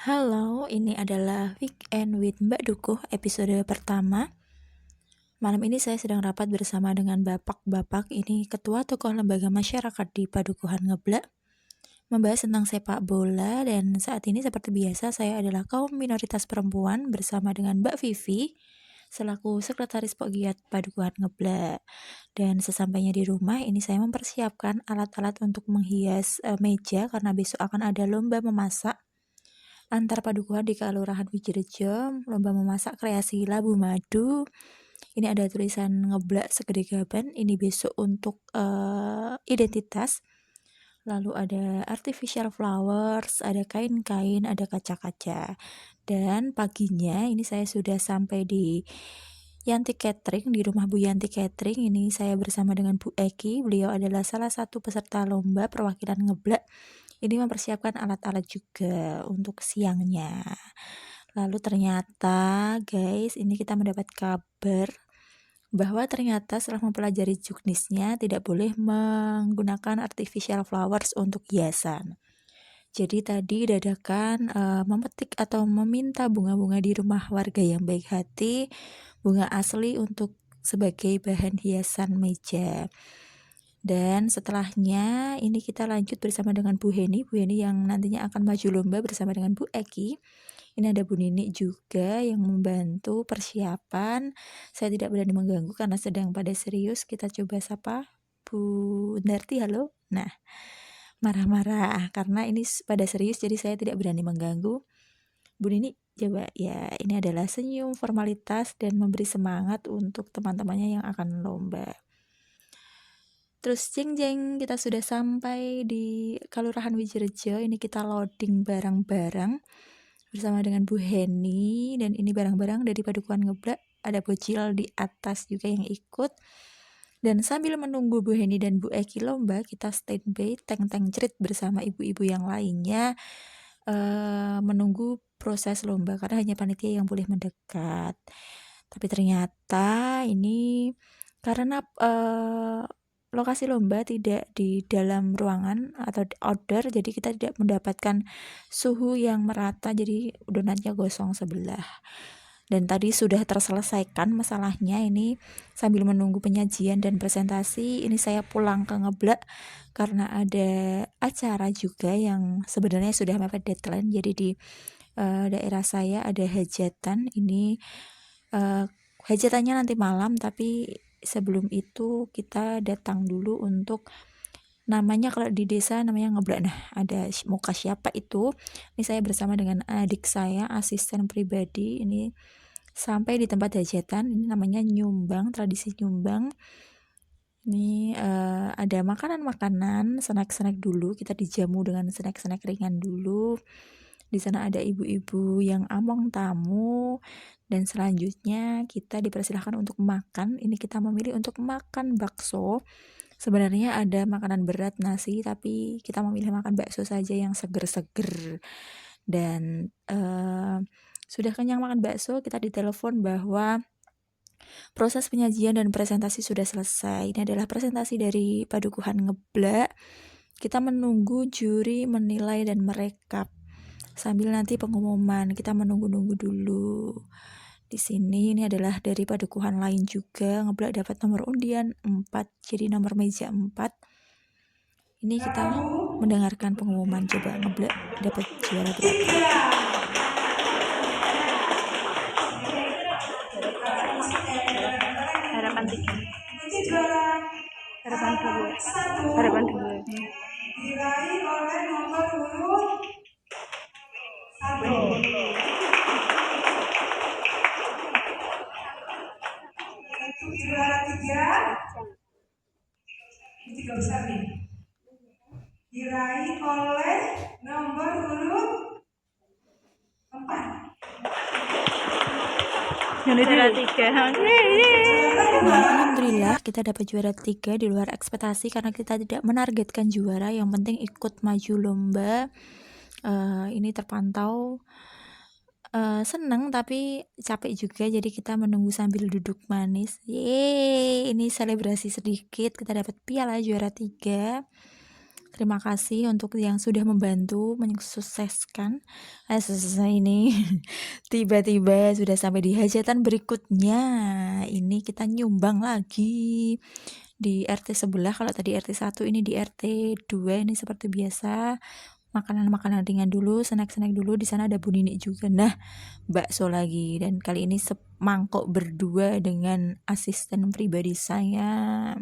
Halo, ini adalah Weekend with Mbak Dukuh episode pertama. Malam ini saya sedang rapat bersama dengan bapak-bapak ini ketua tokoh lembaga masyarakat di Padukuhan Ngeblak, membahas tentang sepak bola. Dan saat ini seperti biasa saya adalah kaum minoritas perempuan bersama dengan Mbak Vivi selaku sekretaris Pogiyat Padukuhan Ngeblak. Dan sesampainya di rumah ini saya mempersiapkan alat-alat untuk menghias meja karena besok akan ada lomba memasak antar padukuhan di Kelurahan Wijirejo, lomba memasak kreasi labu madu. Ini ada tulisan Ngeblak segede gaban, ini besok untuk identitas. Lalu ada artificial flowers, ada kain-kain, ada kaca-kaca. Dan paginya ini saya sudah sampai di Yanti Catering, di rumah Bu Yanti Catering. Ini saya bersama dengan Bu Eki, beliau adalah salah satu peserta lomba perwakilan Ngeblak. Ini mempersiapkan alat-alat juga untuk siangnya. Lalu ternyata guys, ini kita mendapat kabar bahwa ternyata setelah mempelajari juknisnya tidak boleh menggunakan artificial flowers untuk hiasan. Jadi tadi dadakan memetik atau meminta bunga-bunga di rumah warga yang baik hati, bunga asli untuk sebagai bahan hiasan meja. Dan setelahnya ini kita lanjut bersama dengan Bu Heni yang nantinya akan maju lomba bersama dengan Bu Eki. Ini ada Bu Nini juga yang membantu persiapan. Saya tidak berani mengganggu karena sedang pada serius. Kita coba sapa Bu Narti, halo. Nah, marah-marah karena ini pada serius jadi saya tidak berani mengganggu. Bu Nini coba ya, ini adalah senyum formalitas dan memberi semangat untuk teman-temannya yang akan lomba. Terus jeng kita sudah sampai di Kelurahan Wijirejo. Ini kita loading barang-barang bersama dengan Bu Heni, dan ini barang-barang dari Padukuhan Ngeblak. Ada bocil di atas juga yang ikut. Dan sambil menunggu Bu Heni dan Bu Eki lomba, kita standby teng-teng cerit bersama ibu-ibu yang lainnya menunggu proses lomba karena hanya panitia yang boleh mendekat. Tapi ternyata ini karena lokasi lomba tidak di dalam ruangan atau outdoor, jadi kita tidak mendapatkan suhu yang merata, jadi donatnya gosong sebelah. Dan tadi sudah terselesaikan masalahnya. Ini sambil menunggu penyajian dan presentasi, ini saya pulang ke Ngeblak karena ada acara juga yang sebenarnya sudah mepet deadline. Jadi di daerah saya ada hajatan. Ini hajatannya nanti malam, tapi sebelum itu kita datang dulu untuk namanya, kalau di desa namanya Ngeblak. Nah, ada muka siapa itu? Ini saya bersama dengan adik saya, asisten pribadi. Ini sampai di tempat hajatan, ini namanya nyumbang, tradisi nyumbang. Ini ada makanan-makanan, snack-snack dulu. Kita dijamu dengan snack-snack ringan dulu. Di sana ada ibu-ibu yang among tamu, dan selanjutnya kita dipersilahkan untuk makan. Ini kita memilih untuk makan bakso. Sebenarnya ada makanan berat, nasi, tapi kita memilih makan bakso saja yang seger-seger. Dan sudah kenyang makan bakso, kita ditelepon bahwa proses penyajian dan presentasi sudah selesai. Ini adalah presentasi dari Padukuhan Ngeblak. Kita menunggu juri menilai dan merekap sambil nanti pengumuman. Kita menunggu-nunggu dulu. Di sini ini adalah dari padukuhan lain juga. Ngeblak dapat nomor undian 4, jadi nomor meja 4. Ini kita mendengarkan pengumuman. Coba Ngeblak dapat juara berapa? Harapan 3. Harapan 2. Harapan 2. Diraih oleh nomor urut 1. Untuk juara 3, ini 3 besar nih. Diraih oleh nomor urut 4. Juara 3. Nah, alhamdulillah kita dapat juara 3 di luar ekspektasi karena kita tidak menargetkan juara, yang penting ikut maju lomba. Ini terpantau seneng tapi capek juga, jadi kita menunggu sambil duduk manis. Yeay, ini selebrasi sedikit, kita dapat piala juara 3. Terima kasih untuk yang sudah membantu mensukseskan selesai ini. Tiba-tiba sudah sampai di hajatan berikutnya. Ini kita nyumbang lagi di RT sebelah. Kalau tadi RT 1, ini di RT 2. Ini seperti biasa makanan-makanan ringan dulu, snack-snack dulu. Di sana ada Bu Nini juga. Nah, bakso lagi, dan kali ini semangkok berdua dengan asisten pribadi saya.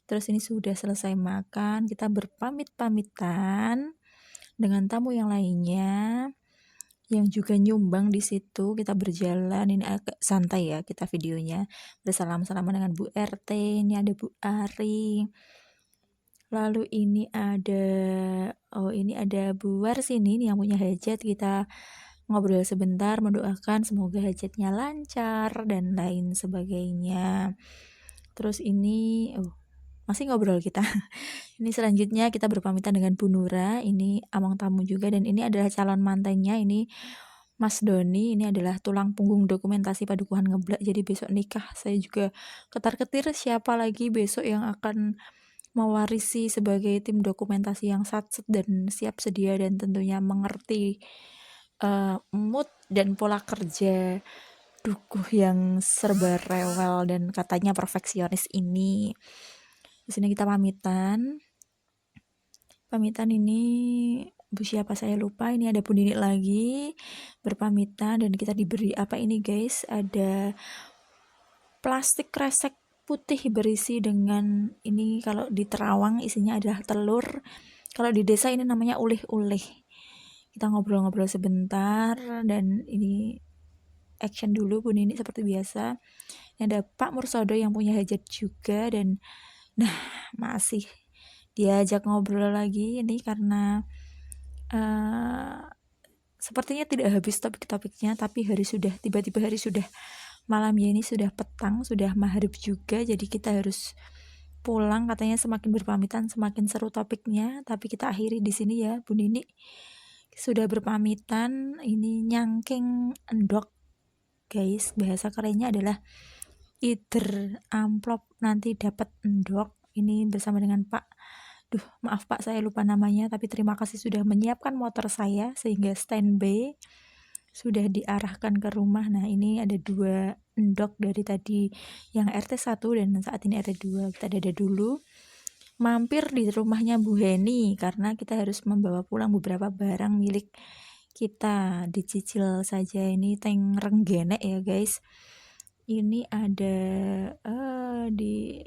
Terus ini sudah selesai makan, kita berpamit-pamitan dengan tamu yang lainnya yang juga nyumbang di situ. Kita berjalan, ini agak santai ya kita videonya, bersalam-salaman dengan Bu RT, ini ada Bu Ari. Lalu ini ada Bu Warsini nih yang punya hajat. Kita ngobrol sebentar, mendoakan semoga hajatnya lancar dan lain sebagainya. Terus ini masih ngobrol kita. Ini selanjutnya kita berpamitan dengan Bu Nura. Ini among tamu juga, dan ini adalah calon mantannya. Ini Mas Doni, ini adalah tulang punggung dokumentasi Padukuhan Ngeblak. Jadi besok nikah saya juga ketar-ketir siapa lagi besok yang akan mewarisi sebagai tim dokumentasi yang satset dan siap sedia dan tentunya mengerti mood dan pola kerja dukuh yang serba rewel dan katanya perfeksionis ini. Di sini kita pamitan ini Bu siapa saya lupa. Ini ada Bu Nini lagi berpamitan, dan kita diberi apa ini guys, ada plastik kresek putih berisi dengan ini, kalau di Terawang isinya adalah telur, kalau di desa ini namanya ulih-ulih. Kita ngobrol-ngobrol sebentar, dan ini action dulu Bu Nini seperti biasa. Ini ada Pak Mursodo yang punya hajat juga, dan nah masih diajak ngobrol lagi ini karena sepertinya tidak habis topik-topiknya, tapi tiba-tiba hari sudah malam ya, ini sudah petang, sudah maghrib juga, jadi kita harus pulang. Katanya semakin berpamitan semakin seru topiknya, tapi kita akhiri di sini ya. Bu Nini sudah berpamitan, ini nyangking endok guys, bahasa kerennya adalah either amplop nanti dapat endok. Ini bersama dengan Pak, maaf Pak saya lupa namanya, tapi terima kasih sudah menyiapkan motor saya sehingga standby, sudah diarahkan ke rumah. Nah ini ada 2 endok dari tadi, yang RT 1 dan saat ini RT 2. Kita dada dulu, mampir di rumahnya Bu Heni karena kita harus membawa pulang beberapa barang milik kita, dicicil saja. Ini tank renggenek ya guys. Ini ada di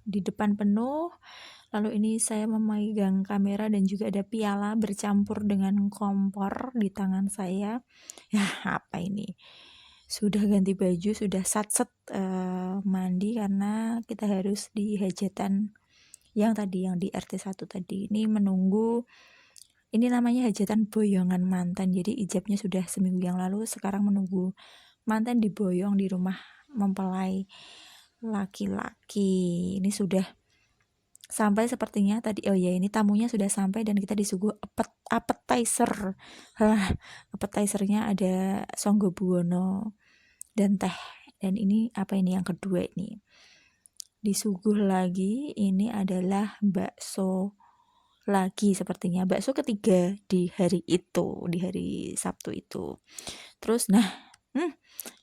depan penuh. Lalu ini saya memegang kamera dan juga ada piala bercampur dengan kompor di tangan saya. Ya apa ini, sudah ganti baju, sudah satset mandi karena kita harus di hajatan yang di RT 1 tadi. Ini menunggu, ini namanya hajatan boyongan mantan, jadi ijabnya sudah seminggu yang lalu. Sekarang menunggu mantan diboyong di rumah mempelai laki-laki. Ini sudah sampai sepertinya tadi. Oh ya, ini tamunya sudah sampai dan kita disuguh appetizer. Appetizernya ada Songgo Buwono dan teh. Dan ini apa ini yang kedua ini? Disuguh lagi, ini adalah bakso lagi sepertinya. Bakso ketiga di hari itu, di hari Sabtu itu. Terus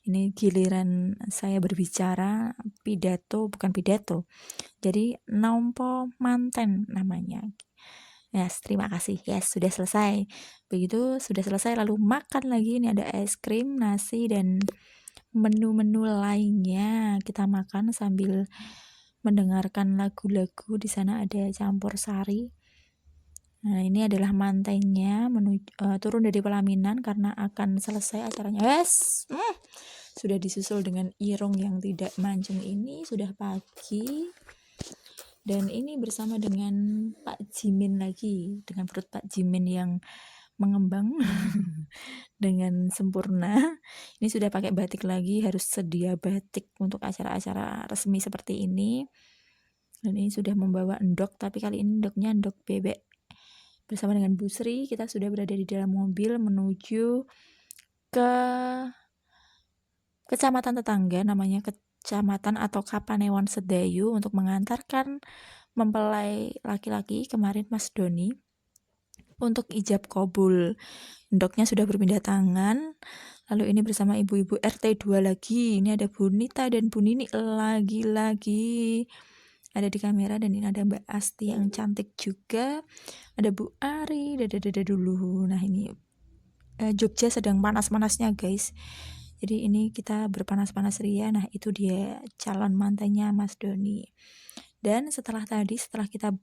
ini giliran saya berbicara, bukan pidato. Jadi nompo manten namanya. Yes, terima kasih. Yes, sudah selesai. Begitu sudah selesai lalu makan lagi. Ini ada es krim, nasi, dan menu-menu lainnya. Kita makan sambil mendengarkan lagu-lagu. Di sana ada campur sari. Nah, ini adalah mantennya turun dari pelaminan karena akan selesai acaranya. Yes, sudah disusul dengan irung yang tidak mancung. Ini sudah pagi. Dan ini bersama dengan Pak Jimin lagi, dengan perut Pak Jimin yang mengembang dengan sempurna. Ini sudah pakai batik lagi, harus sedia batik untuk acara-acara resmi seperti ini. Dan ini sudah membawa endok, tapi kali ini endoknya endok bebek. Bersama dengan Bu Sri, kita sudah berada di dalam mobil menuju ke kecamatan tetangga, namanya Kecamatan atau Kapanewon Sedayu, untuk mengantarkan mempelai laki-laki kemarin Mas Doni untuk ijab kabul. Endoknya sudah berpindah tangan. Lalu ini bersama ibu-ibu RT 2 lagi. Ini ada Bu Nita dan Bu Nini lagi-lagi ada di kamera, dan ini ada Mbak Asti yang cantik juga. Ada Bu Ari, dada dulu. Nah ini Jogja sedang panas-panasnya guys. Jadi ini kita berpanas-panas ria. Nah itu dia calon mantannya Mas Doni. Dan setelah kita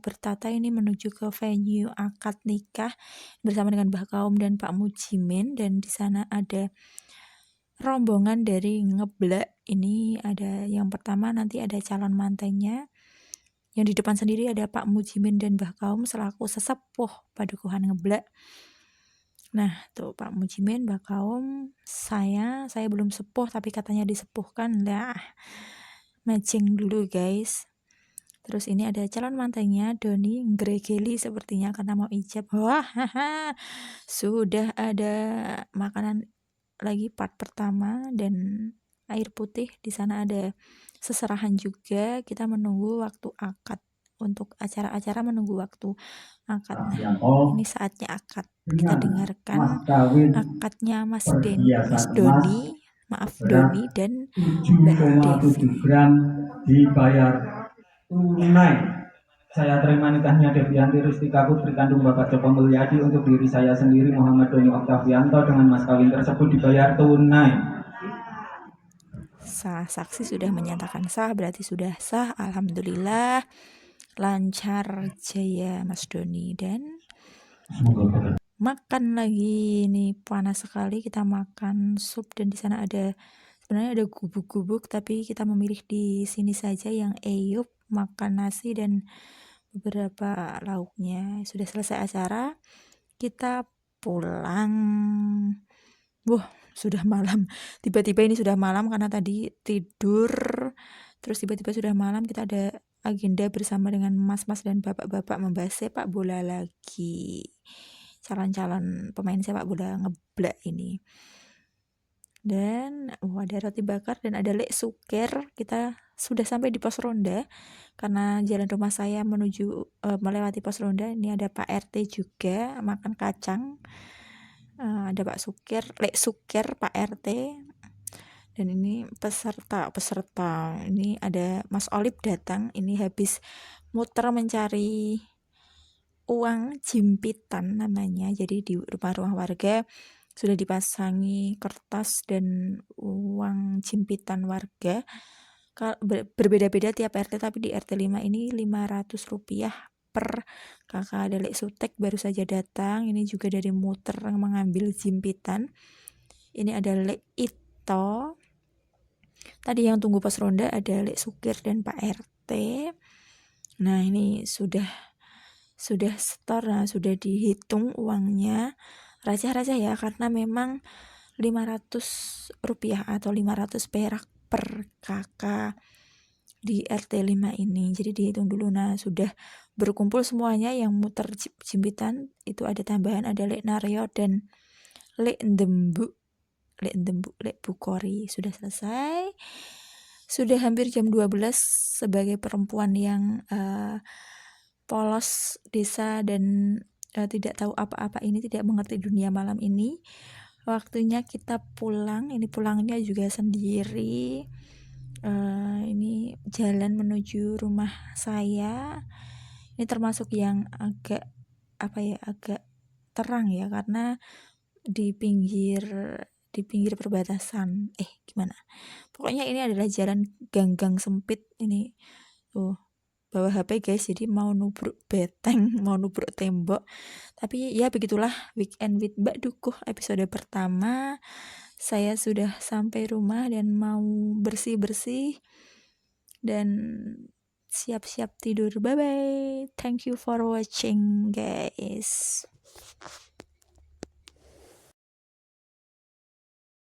bertata ini menuju ke venue akad nikah bersama dengan Mbah Kaum dan Pak Mujimin, dan di sana ada rombongan dari Ngeblak. Ini ada yang pertama, nanti ada calon mantannya. Yang di depan sendiri ada Pak Mujimin dan Mbah Kaum selaku sesepuh Padukuhan Ngeblak. Nah, tuh Pak Mujimin, Mbah Kaum, saya belum sepuh tapi katanya disepuhkan. Lah, matching dulu guys. Terus ini ada calon mantannya Doni Ngregeli sepertinya karena mau ijab. Wah, sudah ada makanan lagi part pertama dan air putih. Di sana ada seserahan juga. Kita menunggu waktu akad. Untuk acara-acara menunggu waktu akad. Nah, ini saatnya akad. Kita dengarkan akadnya Mas Doni, Doni dan Mbak Devi. 7,7 gram dibayar tunai. Saya terima nikahnya Devianti Rustika Putri kandung Bapak Joko Mulyadi untuk diri saya sendiri Muhammad Doni Oktavianto dengan mas kawin tersebut dibayar tunai. Sah, saksi sudah menyatakan sah, berarti sudah sah. Alhamdulillah lancar jaya Mas Doni. Dan makan lagi, ini panas sekali. Kita makan sup dan di sana sebenarnya ada gubuk-gubuk, tapi kita memilih di sini saja yang eyup, makan nasi dan beberapa lauknya. Sudah selesai acara, kita pulang. Wah, sudah malam. Tiba-tiba ini sudah malam karena tadi tidur. Terus tiba-tiba sudah malam, kita ada agenda bersama dengan mas-mas dan bapak-bapak membahas sepak bola lagi. Calon-calon pemain sepak bola Ngeblak ini. Dan ada roti bakar dan ada lek suker. Kita sudah sampai di pos ronda karena jalan rumah saya menuju melewati pos ronda. Ini ada Pak RT juga makan kacang. Ada Pak Suker, lek suker Pak RT. Dan ini peserta ini ada Mas Olip datang. Ini habis muter mencari uang jimpitan namanya. Jadi di rumah-rumah warga sudah dipasangi kertas dan uang jimpitan warga. Berbeda-beda tiap RT, tapi di RT 5 ini Rp500 per kakak. Ada lek sutek baru saja datang. Ini juga dari muter mengambil jimpitan. Ini ada lek ito. Tadi yang tunggu pos ronda ada lek sukir dan Pak RT. Nah ini sudah setor, nah sudah dihitung uangnya. Receh-receh ya, karena memang Rp500 atau 500 perak per kakak di RT 5 ini. Jadi dihitung dulu. Nah sudah berkumpul semuanya yang muter jimpitan. Itu ada tambahan, ada lek naryo dan lek ndembu, lek bukori. Sudah selesai. Sudah hampir jam 12. Sebagai perempuan yang polos desa dan tidak tahu apa-apa ini, tidak mengerti dunia malam ini, waktunya kita pulang. Ini pulangnya juga sendiri. Ini jalan menuju rumah saya. Ini termasuk yang agak terang ya, karena di pinggir perbatasan. Gimana? Pokoknya ini adalah jalan gang-gang sempit ini. Tuh, bawa HP guys, jadi mau nubruk beteng, mau nubruk tembok. Tapi ya begitulah Weekend with Mbak Dukuh episode pertama. Saya sudah sampai rumah dan mau bersih-bersih dan siap-siap tidur. Bye bye. Thank you for watching guys.